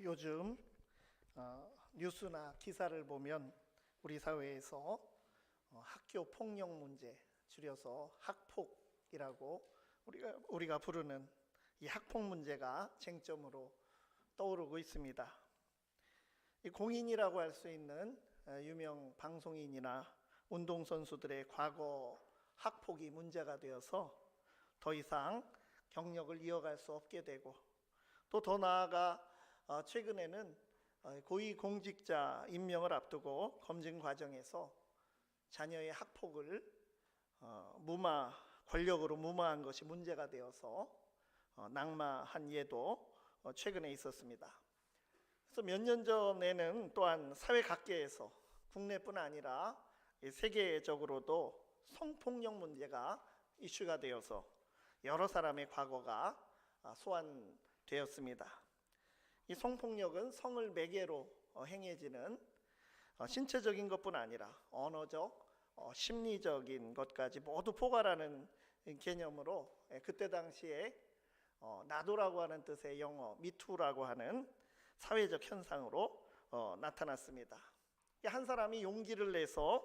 요즘 뉴스나 기사를 보면 우리 사회에서 학교 폭력 문제, 줄여서 학폭이라고 우리가 부르는 이 학폭 문제가 쟁점으로 떠오르고 있습니다. 이 공인이라고 할 수 있는 유명 방송인이나 운동선수들의 과거 학폭이 문제가 되어서 더 이상 경력을 이어갈 수 없게 되고, 또 더 나아가 최근에는 고위공직자 임명을 앞두고 검증 과정에서 자녀의 학폭을 권력으로 무마한 것이 문제가 되어서 낙마한 예도 최근에 있었습니다. 그래서 몇 년 전에는 또한 사회 각계에서 국내뿐 아니라 세계적으로도 성폭력 문제가 이슈가 되어서 여러 사람의 과거가 소환되었습니다. 이 성폭력은 성을 매개로 행해지는 신체적인 것뿐 아니라 언어적, 심리적인 것까지 모두 포괄하는 개념으로 그때 당시에 나도라고 하는 뜻의 영어 미투라고 하는 사회적 현상으로 나타났습니다. 한 사람이 용기를 내서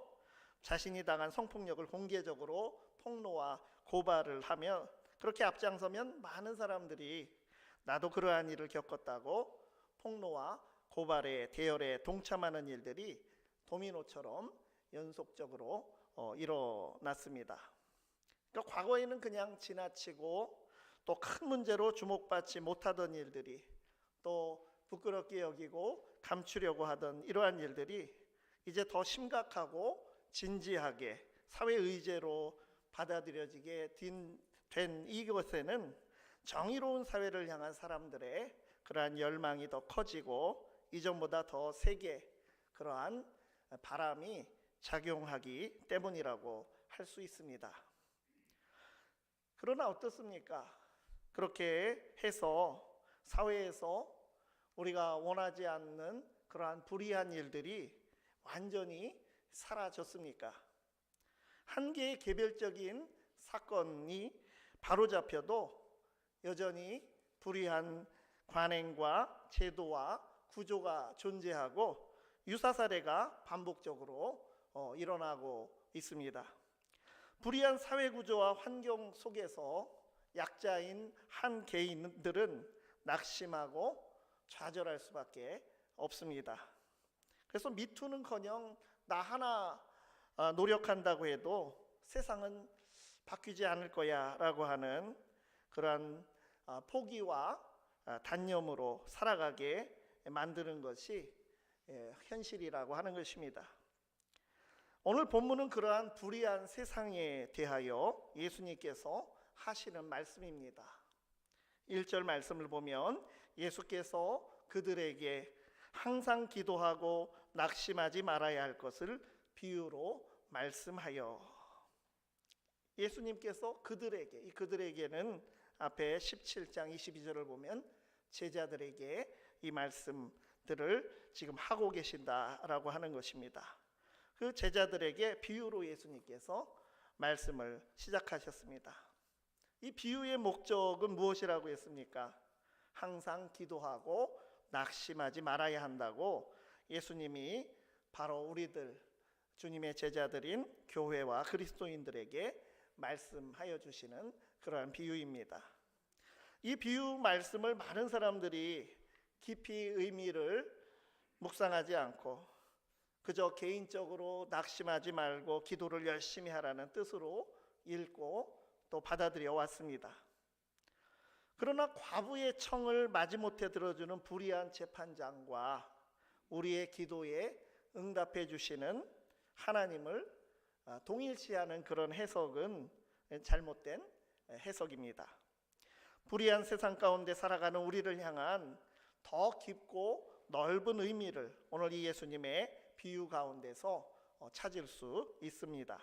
자신이 당한 성폭력을 공개적으로 폭로와 고발을 하며 그렇게 앞장서면 많은 사람들이 나도 그러한 일을 겪었다고 폭로와 고발의 대열에 동참하는 일들이 도미노처럼 연속적으로 일어났습니다. 그러니까 과거에는 그냥 지나치고 또 큰 문제로 주목받지 못하던 일들이, 또 부끄럽게 여기고 감추려고 하던 이러한 일들이 이제 더 심각하고 진지하게 사회 의제로 받아들여지게 된 이것에는 정의로운 사회를 향한 사람들의 그러한 열망이 더 커지고 이전보다 더 세게 그러한 바람이 작용하기 때문이라고 할 수 있습니다. 그러나 어떻습니까? 그렇게 해서 사회에서 우리가 원하지 않는 그러한 불의한 일들이 완전히 사라졌습니까? 한 개의 개별적인 사건이 바로잡혀도 여전히 불의한 관행과 제도와 구조가 존재하고 유사 사례가 반복적으로 일어나고 있습니다. 불의한 사회 구조와 환경 속에서 약자인 한 개인들은 낙심하고 좌절할 수밖에 없습니다. 그래서 미투는커녕 나 하나 노력한다고 해도 세상은 바뀌지 않을 거야 라고 하는 그러한 포기와 단념으로 살아가게 만드는 것이 현실이라고 하는 것입니다. 오늘 본문은 그러한 불의한 세상에 대하여 예수님께서 하시는 말씀입니다. 1절 말씀을 보면 예수께서 그들에게 항상 기도하고 낙심하지 말아야 할 것을 비유로 말씀하여, 예수님께서 그들에게, 이 그들에게는 앞에 17장 22절을 보면 제자들에게 이 말씀들을 지금 하고 계신다라고 하는 것입니다. 그 제자들에게 비유로 예수님께서 말씀을 시작하셨습니다. 이 비유의 목적은 무엇이라고 했습니까? 항상 기도하고 낙심하지 말아야 한다고 예수님이 바로 우리들, 주님의 제자들인 교회와 그리스도인들에게 말씀하여 주시는 그러한 비유입니다. 이 비유 말씀을 많은 사람들이 깊이 의미를 묵상하지 않고 그저 개인적으로 낙심하지 말고 기도를 열심히 하라는 뜻으로 읽고 또 받아들여 왔습니다. 그러나 과부의 청을 마지못해 들어주는 불의한 재판장과 우리의 기도에 응답해 주시는 하나님을 동일시하는 그런 해석은 잘못된 해석입니다. 불의한 세상 가운데 살아가는 우리를 향한 더 깊고 넓은 의미를 오늘 이 예수님의 비유 가운데서 찾을 수 있습니다.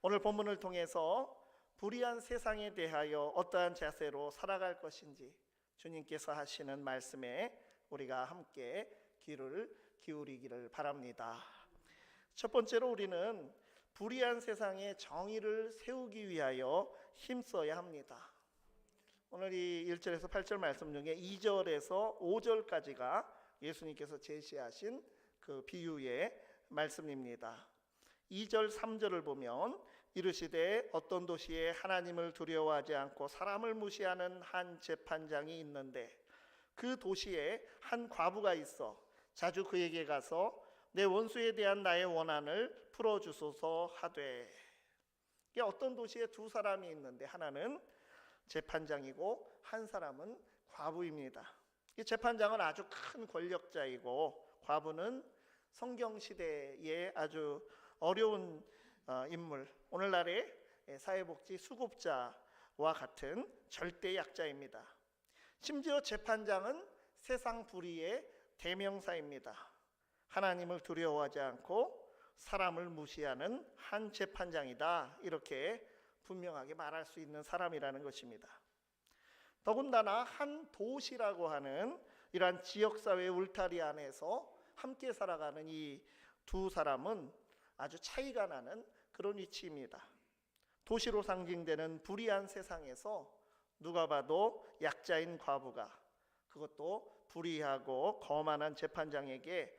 오늘 본문을 통해서 불의한 세상에 대하여 어떠한 자세로 살아갈 것인지 주님께서 하시는 말씀에 우리가 함께 귀를 기울이기를 바랍니다. 첫 번째로 우리는 불의한 세상에 정의를 세우기 위하여 힘써야 합니다. 오늘 이 1절에서 8절 말씀 중에 2절에서 5절까지가 예수님께서 제시하신 그 비유의 말씀입니다. 2절 3절을 보면 이르시되 어떤 도시에 하나님을 두려워하지 않고 사람을 무시하는 한 재판장이 있는데 그 도시에 한 과부가 있어 자주 그에게 가서 내 원수에 대한 나의 원한을 풀어주소서 하되. 이게 어떤 도시에 두 사람이 있는데 하나는 재판장이고 한 사람은 과부입니다. 이 재판장은 아주 큰 권력자이고 과부는 성경시대의 아주 어려운 인물, 오늘날의 사회복지 수급자와 같은 절대 약자입니다. 심지어 재판장은 세상 불의의 대명사입니다. 하나님을 두려워하지 않고 사람을 무시하는 한 재판장이다, 이렇게 분명하게 말할 수 있는 사람이라는 것입니다. 더군다나 한 도시라고 하는 이러한 지역사회 울타리 안에서 함께 살아가는 이 두 사람은 아주 차이가 나는 그런 위치입니다. 도시로 상징되는 불의한 세상에서 누가 봐도 약자인 과부가, 그것도 불의하고 거만한 재판장에게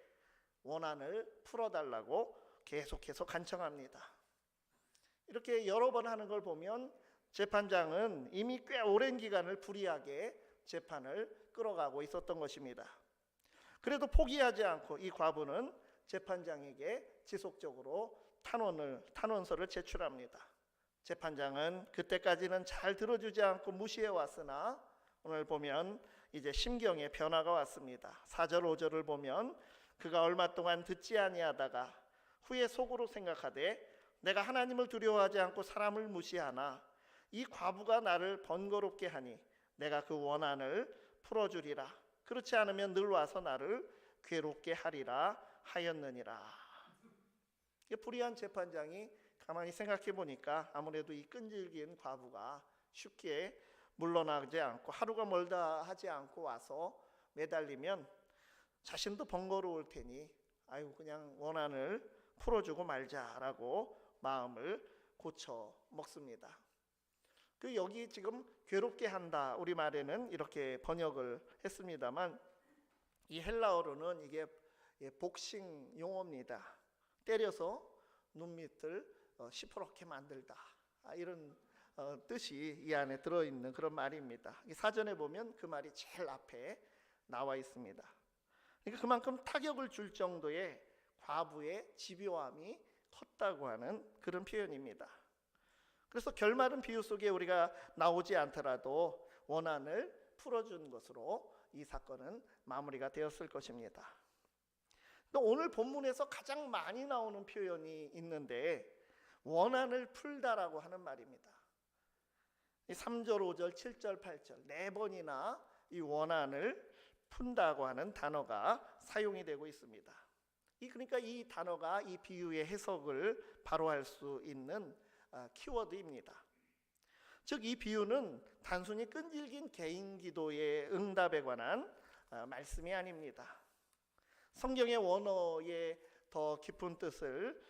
원한을 풀어달라고 계속해서 간청합니다. 이렇게 여러 번 하는 걸 보면 재판장은 이미 꽤 오랜 기간을 불의하게 재판을 끌어가고 있었던 것입니다. 그래도 포기하지 않고 이 과부는 재판장에게 지속적으로 탄원서를 제출합니다. 재판장은 그때까지는 잘 들어주지 않고 무시해 왔으나 오늘 보면 이제 심경에 변화가 왔습니다. 4절 5절을 보면 그가 얼마 동안 듣지 아니하다가 후에 속으로 생각하되 내가 하나님을 두려워하지 않고 사람을 무시하나 이 과부가 나를 번거롭게 하니 내가 그 원한을 풀어주리라. 그렇지 않으면 늘 와서 나를 괴롭게 하리라 하였느니라. 불의한 재판장이 가만히 생각해 보니까 아무래도 이 끈질긴 과부가 쉽게 물러나지 않고 하루가 멀다 하지 않고 와서 매달리면 자신도 번거로울 테니 아유 그냥 원한을 풀어주고 말자라고 마음을 고쳐 먹습니다. 그 여기 지금 괴롭게 한다 우리말에는 이렇게 번역을 했습니다만 이 헬라어로는 이게 복싱 용어입니다. 때려서 눈밑을 시퍼렇게 만들다, 이런 뜻이 이 안에 들어있는 그런 말입니다. 사전에 보면 그 말이 제일 앞에 나와 있습니다. 그러니까 그만큼 타격을 줄 정도의 과부의 집요함이 컸다고 하는 그런 표현입니다. 그래서 결말은 비유 속에 우리가 나오지 않더라도 원한을 풀어준 것으로 이 사건은 마무리가 되었을 것입니다. 또 오늘 본문에서 가장 많이 나오는 표현이 있는데 원한을 풀다라고 하는 말입니다. 3절, 5절, 7절, 8절 네 번이나 이 원한을 푼다고 하는 단어가 사용이 되고 있습니다. 그러니까 이 단어가 이 비유의 해석을 바로 할 수 있는 키워드입니다. 즉 이 비유는 단순히 끈질긴 개인 기도의 응답에 관한 말씀이 아닙니다. 성경의 원어의 더 깊은 뜻을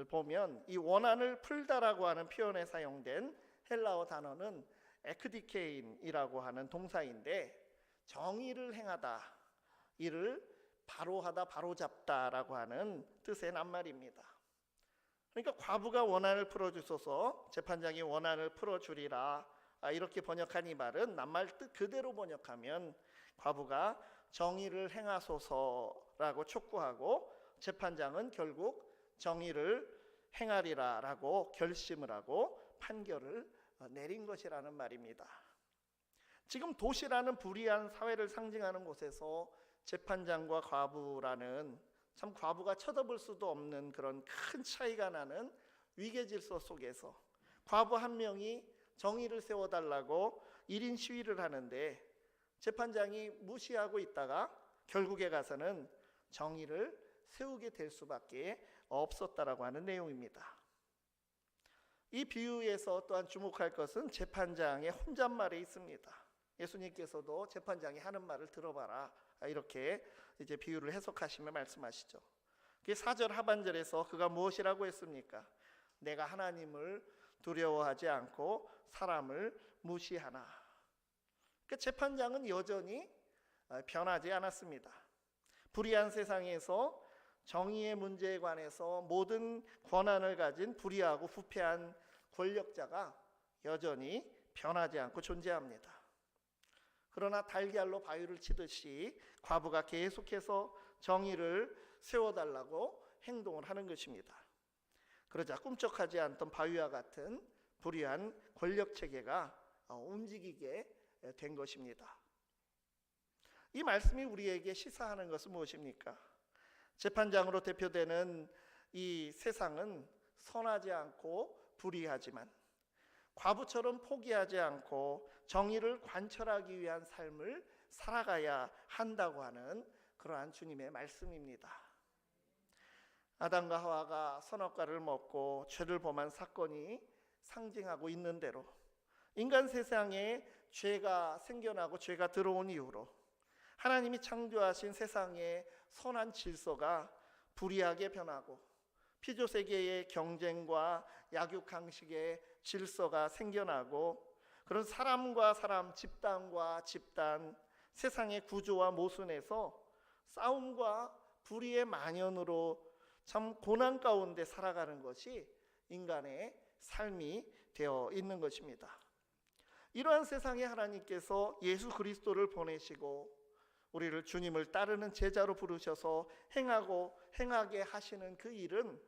보면 이 원한을 풀다라고 하는 표현에 사용된 헬라어 단어는 에크디케인이라고 하는 동사인데 정의를 행하다, 이를 바로하다, 바로잡다라고 하는 뜻의 낱말입니다. 그러니까 과부가 원한을 풀어주소서, 재판장이 원한을 풀어주리라, 이렇게 번역한 이 말은 낱말 뜻 그대로 번역하면 과부가 정의를 행하소서라고 촉구하고 재판장은 결국 정의를 행하리라라고 결심을 하고 판결을 내린 것이라는 말입니다. 지금 도시라는 불의한 사회를 상징하는 곳에서 재판장과 과부라는 참 과부가 쳐다볼 수도 없는 그런 큰 차이가 나는 위계 질서 속에서 과부 한 명이 정의를 세워달라고 1인 시위를 하는데 재판장이 무시하고 있다가 결국에 가서는 정의를 세우게 될 수밖에 없었다라고 하는 내용입니다. 이 비유에서 또한 주목할 것은 재판장의 혼잣말에 있습니다. 예수님께서도 재판장이 하는 말을 들어봐라, 이렇게 이제 비유를 해석하시며 말씀하시죠. 4절 하반절에서 그가 무엇이라고 했습니까? 내가 하나님을 두려워하지 않고 사람을 무시하나. 그 재판장은 여전히 변하지 않았습니다. 불의한 세상에서 정의의 문제에 관해서 모든 권한을 가진 불의하고 부패한 권력자가 여전히 변하지 않고 존재합니다. 그러나 달걀로 바위를 치듯이 과부가 계속해서 정의를 세워달라고 행동을 하는 것입니다. 그러자 꿈쩍하지 않던 바위와 같은 불의한 권력체계가 움직이게 된 것입니다. 이 말씀이 우리에게 시사하는 것은 무엇입니까? 재판장으로 대표되는 이 세상은 선하지 않고 불의하지만 과부처럼 포기하지 않고 정의를 관철하기 위한 삶을 살아가야 한다고 하는 그러한 주님의 말씀입니다. 아담과 하와가 선악과를 먹고 죄를 범한 사건이 상징하고 있는 대로 인간 세상에 죄가 생겨나고 죄가 들어온 이후로 하나님이 창조하신 세상의 선한 질서가 불의하게 변하고 피조세계의 경쟁과 약육강식의 질서가 생겨나고 그런 사람과 사람, 집단과 집단, 세상의 구조와 모순에서 싸움과 불의의 만연으로 참 고난 가운데 살아가는 것이 인간의 삶이 되어 있는 것입니다. 이러한 세상에 하나님께서 예수 그리스도를 보내시고 우리를 주님을 따르는 제자로 부르셔서 행하게 하시는 그 일은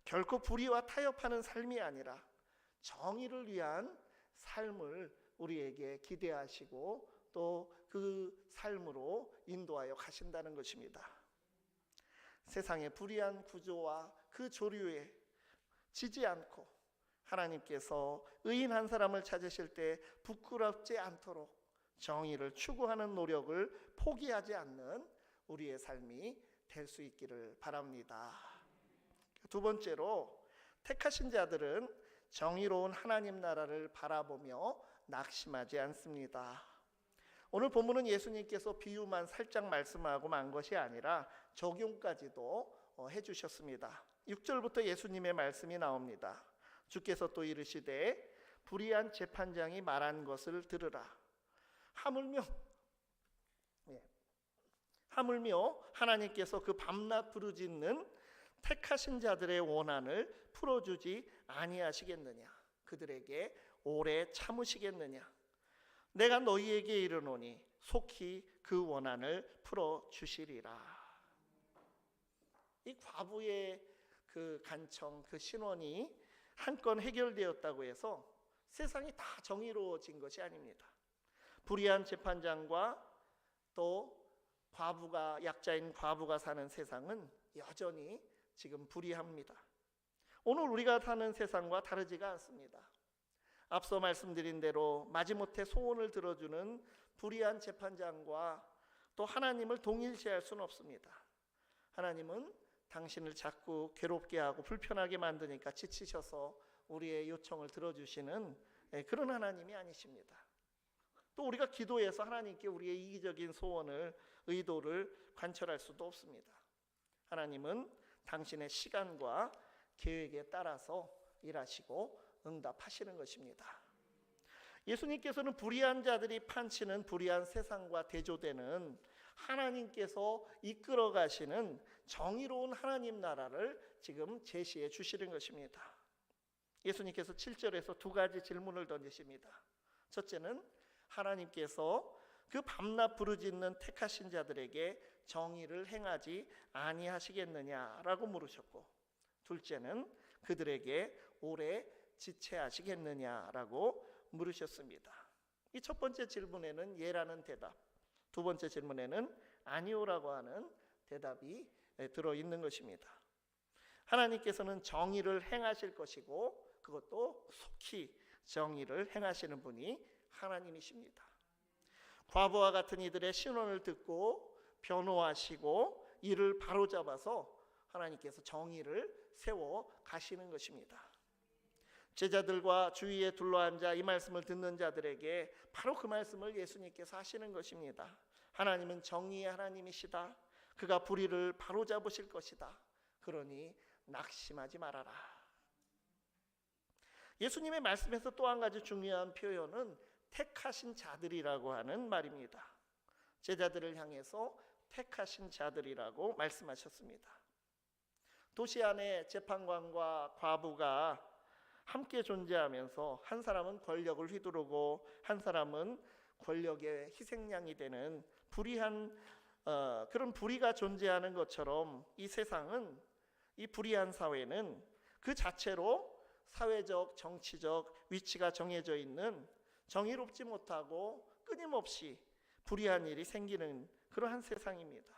결코 불의와 타협하는 삶이 아니라 정의를 위한 삶을 우리에게 기대하시고 또 그 삶으로 인도하여 가신다는 것입니다. 세상의 불의한 구조와 그 조류에 지지 않고 하나님께서 의인 한 사람을 찾으실 때 부끄럽지 않도록 정의를 추구하는 노력을 포기하지 않는 우리의 삶이 될 수 있기를 바랍니다. 두 번째로, 택하신 자들은 정의로운 하나님 나라를 바라보며 낙심하지 않습니다. 오늘 본문은 예수님께서 비유만 살짝 말씀하고 만 것이 아니라 적용까지도 해주셨습니다. 6절부터 예수님의 말씀이 나옵니다. 주께서 또 이르시되 불의한 재판장이 말한 것을 들으라. 하물며 하나님께서 그 밤낮 부르짖는 택하신 자들의 원한을 풀어주지 아니하시겠느냐? 그들에게 오래 참으시겠느냐? 내가 너희에게 이르노니 속히 그 원한을 풀어주시리라. 이 과부의 그 간청, 그 신원이 한 건 해결되었다고 해서 세상이 다 정의로워진 것이 아닙니다. 불의한 재판장과 또 약자인 과부가 사는 세상은 여전히 지금 불의합니다. 오늘 우리가 사는 세상과 다르지가 않습니다. 앞서 말씀드린 대로 마지못해 소원을 들어주는 불의한 재판장과 또 하나님을 동일시할 수는 없습니다. 하나님은 당신을 자꾸 괴롭게 하고 불편하게 만드니까 지치셔서 우리의 요청을 들어주시는 그런 하나님이 아니십니다. 또 우리가 기도해서 하나님께 우리의 이기적인 소원을, 의도를 관철할 수도 없습니다. 하나님은 당신의 시간과 계획에 따라서 일하시고 응답하시는 것입니다. 예수님께서는 불의한 자들이 판치는 불의한 세상과 대조되는 하나님께서 이끌어 가시는 정의로운 하나님 나라를 지금 제시해 주시는 것입니다. 예수님께서 7절에서 두 가지 질문을 던지십니다. 첫째는 하나님께서 그 밤낮 부르짖는 택하신 자들에게 정의를 행하지 아니하시겠느냐라고 물으셨고, 둘째는 그들에게 오래 지체하시겠느냐라고 물으셨습니다. 이 첫 번째 질문에는 예라는 대답, 두 번째 질문에는 아니오라고 하는 대답이 들어있는 것입니다. 하나님께서는 정의를 행하실 것이고 그것도 속히 정의를 행하시는 분이 하나님이십니다. 과부와 같은 이들의 신원을 듣고 변호하시고 이를 바로잡아서 하나님께서 정의를 세워 가시는 것입니다. 제자들과 주위에 둘러앉아 이 말씀을 듣는 자들에게 바로 그 말씀을 예수님께서 하시는 것입니다. 하나님은 정의의 하나님이시다. 그가 불의를 바로잡으실 것이다. 그러니 낙심하지 말아라. 예수님의 말씀에서 또 한 가지 중요한 표현은 택하신 자들이라고 하는 말입니다. 제자들을 향해서 택하신 자들이라고 말씀하셨습니다. 도시 안에 재판관과 과부가 함께 존재하면서 한 사람은 권력을 휘두르고 한 사람은 권력의 희생양이 되는 불의한 그런 불의가 존재하는 것처럼 이 세상은, 이 불의한 사회는 그 자체로 사회적, 정치적 위치가 정해져 있는 정의롭지 못하고 끊임없이 불의한 일이 생기는 그러한 세상입니다.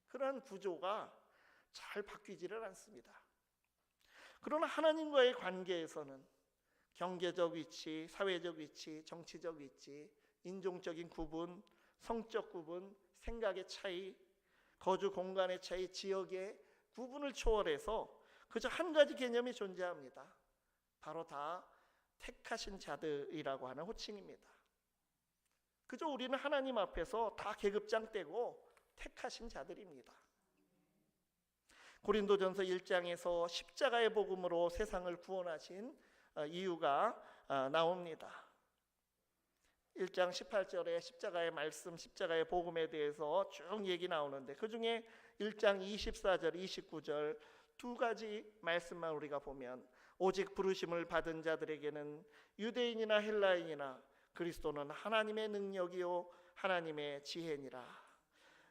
그러한 구조가 잘 바뀌지를 않습니다. 그러나 하나님과의 관계에서는 경제적 위치, 사회적 위치, 정치적 위치, 인종적인 구분, 성적 구분, 생각의 차이, 거주 공간의 차이, 지역의 구분을 초월해서 그저 한 가지 개념이 존재합니다. 바로 다 택하신 자들이라고 하는 호칭입니다. 그저 우리는 하나님 앞에서 다 계급장 떼고 택하신 자들입니다. 고린도전서 1장에서 십자가의 복음으로 세상을 구원하신 이유가 나옵니다. 1장 18절에 십자가의 말씀, 십자가의 복음에 대해서 쭉 얘기 나오는데 그 중에 1장 24절, 29절 두 가지 말씀만 우리가 보면 오직 부르심을 받은 자들에게는 유대인이나 헬라인이나 그리스도는 하나님의 능력이요 하나님의 지혜니라.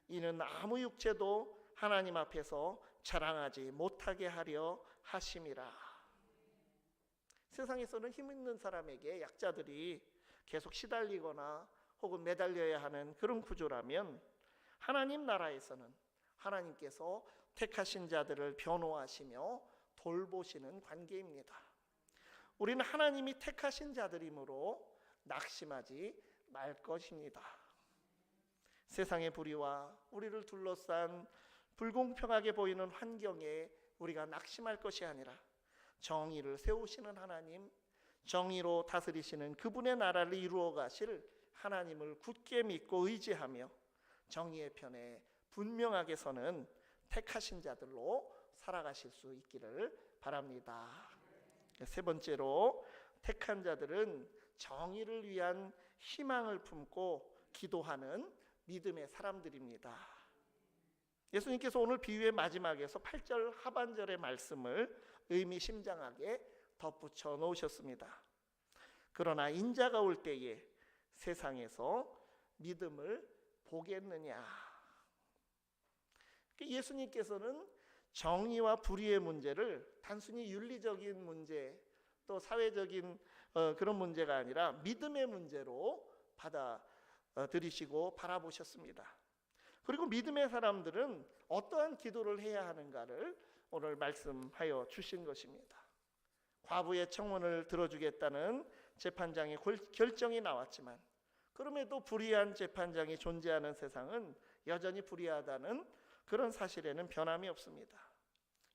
이는 아무 육체도 하나님 앞에서 자랑하지 못하게 하려 하심이라. 세상에서는 힘 있는 사람에게 약자들이 계속 시달리거나 혹은 매달려야 하는 그런 구조라면 하나님 나라에서는 하나님께서 택하신 자들을 변호하시며 돌보시는 관계입니다. 우리는 하나님이 택하신 자들이므로 낙심하지 말 것입니다. 세상의 불의와 우리를 둘러싼 불공평하게 보이는 환경에 우리가 낙심할 것이 아니라 정의를 세우시는 하나님, 정의로 다스리시는 그분의 나라를 이루어 가실 하나님을 굳게 믿고 의지하며 정의의 편에 분명하게 서는 택하신 자들로 살아가실 수 있기를 바랍니다. 세 번째로 택한 자들은 정의를 위한 희망을 품고 기도하는 믿음의 사람들입니다. 예수님께서 오늘 비유의 마지막에서 8절 하반절의 말씀을 의미심장하게 덧붙여 놓으셨습니다. 그러나 인자가 올 때에 세상에서 믿음을 보겠느냐. 예수님께서는 정의와 불의의 문제를 단순히 윤리적인 문제 또 사회적인 그런 문제가 아니라 믿음의 문제로 받아들이시고 바라보셨습니다. 그리고 믿음의 사람들은 어떠한 기도를 해야 하는가를 오늘 말씀하여 주신 것입니다. 과부의 청혼을 들어주겠다는 재판장의 결정이 나왔지만 그럼에도 불의한 재판장이 존재하는 세상은 여전히 불의하다는 그런 사실에는 변함이 없습니다.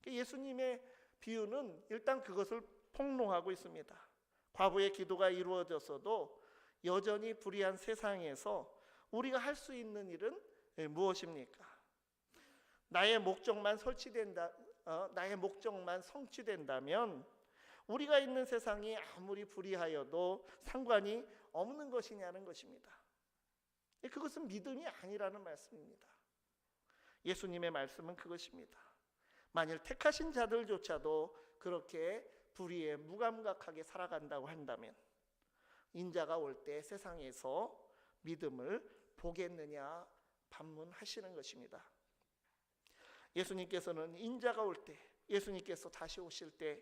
예수님의 비유는 일단 그것을 폭로하고 있습니다. 과부의 기도가 이루어졌어도 여전히 불의한 세상에서 우리가 할 수 있는 일은 무엇입니까? 나의 목적만 성취된다면 우리가 있는 세상이 아무리 불의하여도 상관이 없는 것이냐는 것입니다. 그것은 믿음이 아니라는 말씀입니다. 예수님의 말씀은 그것입니다. 만일 택하신 자들조차도 그렇게 불의에 무감각하게 살아간다고 한다면 인자가 올 때 세상에서 믿음을 보겠느냐 반문하시는 것입니다. 예수님께서는 인자가 올 때, 예수님께서 다시 오실 때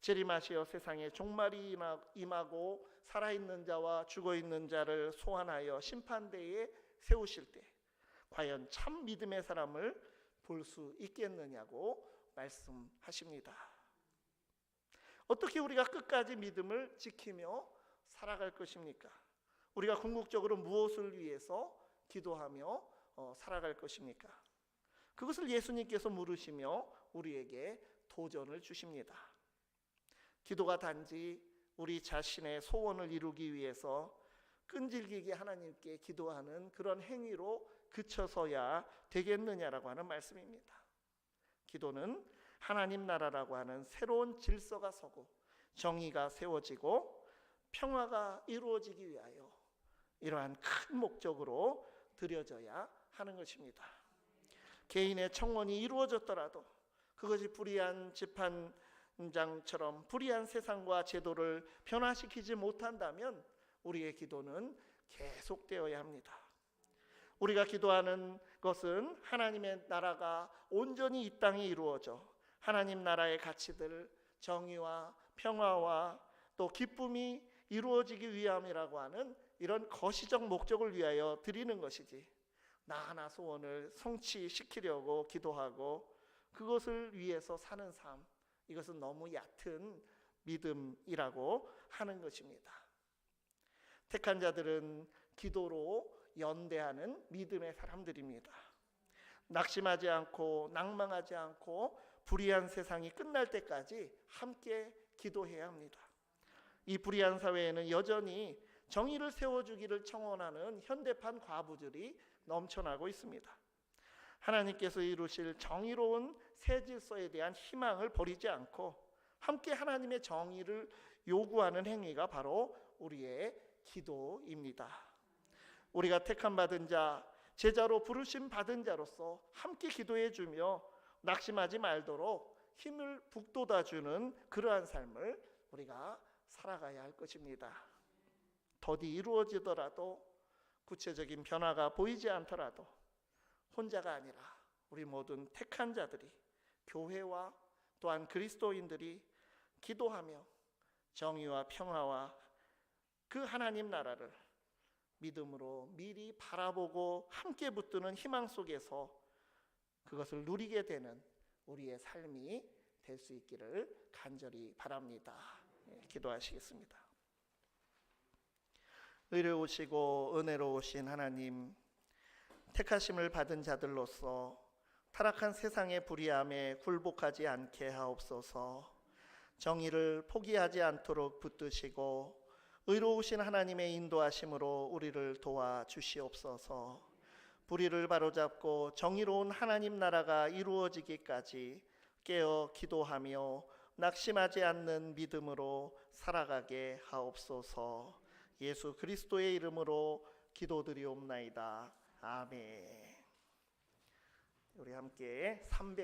재림하시어 세상에 종말이 임하고 살아있는 자와 죽어있는 자를 소환하여 심판대에 세우실 때 과연 참 믿음의 사람을 볼 수 있겠느냐고 말씀하십니다. 어떻게 우리가 끝까지 믿음을 지키며 살아갈 것입니까? 우리가 궁극적으로 무엇을 위해서 기도하며 살아갈 것입니까? 그것을 예수님께서 물으시며 우리에게 도전을 주십니다. 기도가 단지 우리 자신의 소원을 이루기 위해서 끈질기게 하나님께 기도하는 그런 행위로 그쳐서야 되겠느냐라고 하는 말씀입니다. 기도는 하나님 나라라고 하는 새로운 질서가 서고 정의가 세워지고 평화가 이루어지기 위하여 이러한 큰 목적으로 드려져야 하는 것입니다. 개인의 청원이 이루어졌더라도 그것이 불의한 재판장처럼 불의한 세상과 제도를 변화시키지 못한다면 우리의 기도는 계속되어야 합니다. 우리가 기도하는 것은 하나님의 나라가 온전히 이 땅에 이루어져 하나님 나라의 가치들, 정의와 평화와 또 기쁨이 이루어지기 위함이라고 하는 이런 거시적 목적을 위하여 드리는 것이지, 나 하나 소원을 성취시키려고 기도하고 그것을 위해서 사는 삶, 이것은 너무 얕은 믿음이라고 하는 것입니다. 택한 자들은 기도로 연대하는 믿음의 사람들입니다. 낙심하지 않고 낭망하지 않고 불의한 세상이 끝날 때까지 함께 기도해야 합니다. 이 불의한 사회에는 여전히 정의를 세워주기를 청원하는 현대판 과부들이 넘쳐나고 있습니다. 하나님께서 이루실 정의로운 새 질서에 대한 희망을 버리지 않고 함께 하나님의 정의를 요구하는 행위가 바로 우리의 기도입니다. 우리가 택함 받은 자, 제자로 부르심 받은 자로서 함께 기도해 주며 낙심하지 말도록 힘을 북돋아주는 그러한 삶을 우리가 살아가야 할 것입니다. 더디 이루어지더라도 구체적인 변화가 보이지 않더라도 혼자가 아니라 우리 모든 택한 자들이, 교회와 또한 그리스도인들이 기도하며 정의와 평화와 그 하나님 나라를 믿음으로 미리 바라보고 함께 붙드는 희망 속에서 그것을 누리게 되는 우리의 삶이 될 수 있기를 간절히 바랍니다. 기도하시겠습니다. 의로우시고 은혜로우신 하나님, 택하심을 받은 자들로서 타락한 세상의 불의함에 굴복하지 않게 하옵소서. 정의를 포기하지 않도록 붙드시고 의로우신 하나님의 인도하심으로 우리를 도와주시옵소서. 불의를 바로잡고 정의로운 하나님 나라가 이루어지기까지 깨어 기도하며 낙심하지 않는 믿음으로 살아가게 하옵소서. 예수 그리스도의 이름으로 기도드리옵나이다. 아멘. 우리 함께 300